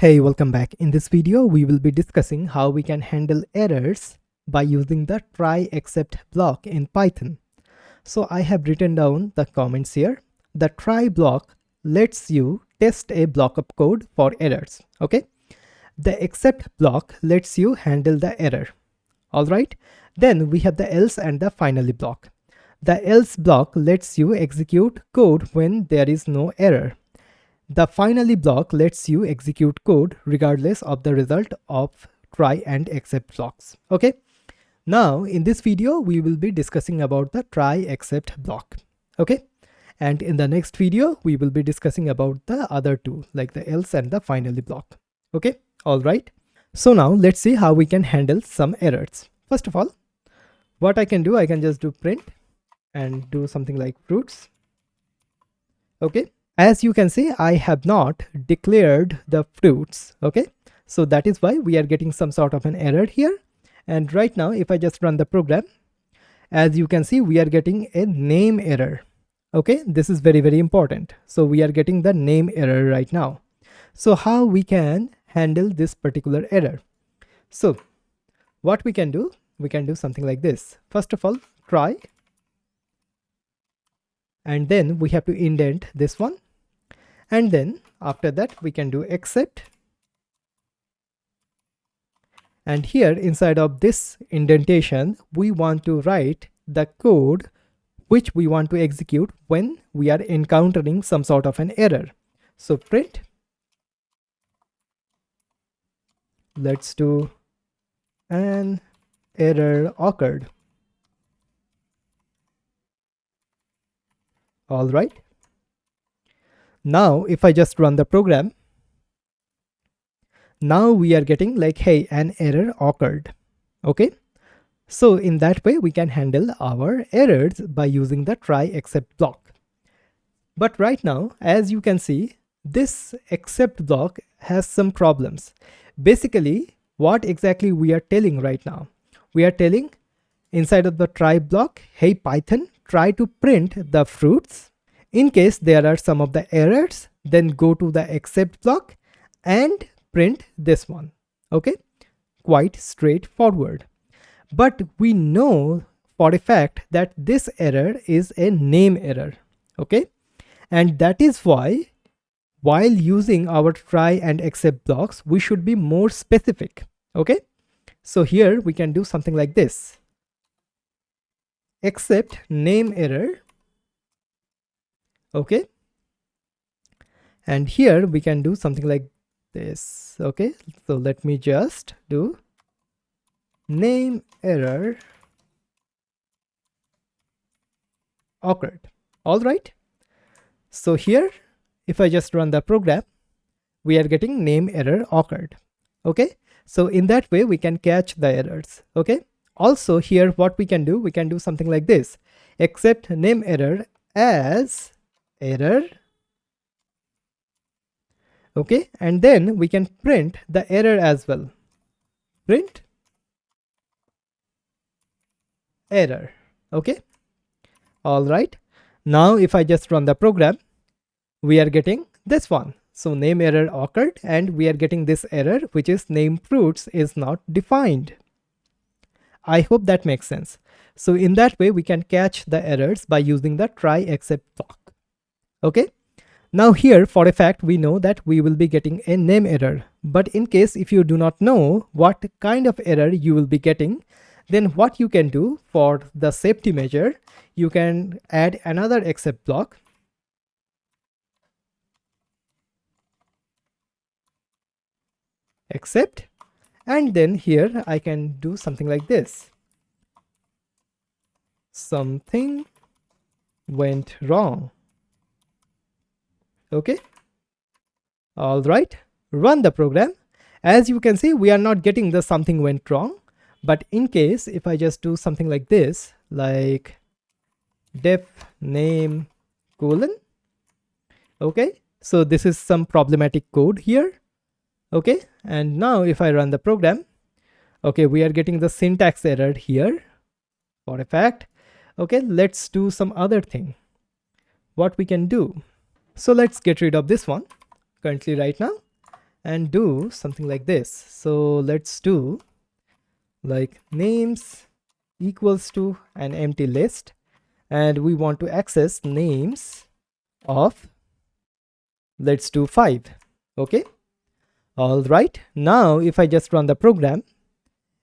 Hey, welcome back. In this video, we will be discussing how we can handle errors by using the try except block in Python. So I have written down the comments here. The try block lets you test a block of code for errors. Okay. The except block lets you handle the error. All right. Then we have the else and the finally block. The else block lets you execute code when there is no error. The finally block lets you execute code regardless of the result of try and except blocks. Okay. Now in this video, we will be discussing about the try except block. Okay. And in the next video, we will be discussing about the other two, like the else and the finally block. Okay. All right. So now let's see how we can handle some errors. First of all, what I can do, I can just do print and do something like fruits. Okay. As you can see, I have not declared the fruits. Okay. So that is why we are getting some sort of an error here. And right now, if I just run the program, as you can see, we are getting a name error. Okay. This is very, very important. So we are getting the name error right now. So how we can handle this particular error? So what we can do something like this. First of all, try. And then we have to indent this one. And then after that, we can do except. And here inside of this indentation, we want to write the code which we want to execute when we are encountering some sort of an error. So print. Let's do an error occurred. All right. Now, if I just run the program, now we are getting like, hey, an error occurred. Okay. So in that way, we can handle our errors by using the try except block. But right now, as you can see, this except block has some problems. Basically, what exactly we are telling right now? We are telling inside of the try block, hey, Python, try to print the fruits. In case there are some of the errors, then go to the except block and print this one. Okay, quite straightforward. But we know for a fact that this error is a name error. Okay, and that is why while using our try and except blocks, we should be more specific. Okay, so here we can do something like this. Except name error. Okay, and here we can do something like this. Okay, so let me just do name error occurred. All right, so here if I just run the program, we are getting name error occurred. Okay, so in that way we can catch the errors. Okay, also here what we can do something like this. Except name error as error. Okay, and then we can print the error as well. Print error. Okay, all right. Now if I just run the program, we are getting this one. So name error occurred, and we are getting this error, which is name fruits is not defined. I hope that makes sense. So in that way, we can catch the errors by using the try except block. Okay. Now here for a fact, we know that we will be getting a name error. But in case if you do not know what kind of error you will be getting, then what you can do for the safety measure, you can add another except block. Except, and then here I can do something like this. Something went wrong. Okay. All right. Run the program. As you can see, we are not getting the something went wrong. But in case if I just do something like this, like def name colon. Okay. So this is some problematic code here. Okay. And now if I run the program, okay, we are getting the syntax error here for a fact. Okay. Let's do some other thing. What we can do. So let's get rid of this one currently right now. and do something like this. So let's do like names equals to an empty list, and we want to access names of, let's do 5. Okay, all right. Now if I just run the program,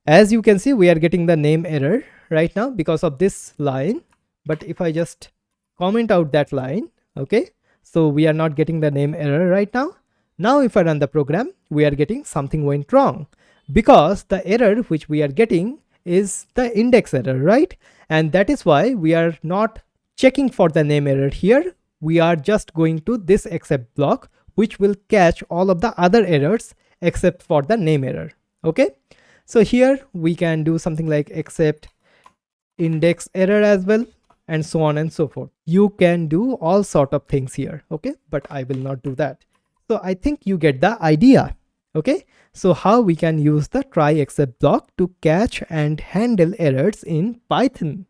as you can see, we are getting the name error right now because of this line. But if I just comment out that line, okay, so we are not getting the name error right now. Now if I run the program, we are getting something went wrong, because the error which we are getting is the index error, right? And that is why we are not checking for the name error here. We are just going to this except block, which will catch all of the other errors except for the name error. Okay, so here we can do something like except index error as well, and so on and so forth. You can do all sort of things here. Okay, but I will not do that. So I think you get the idea. Okay, so how we can use the try except block to catch and handle errors in Python.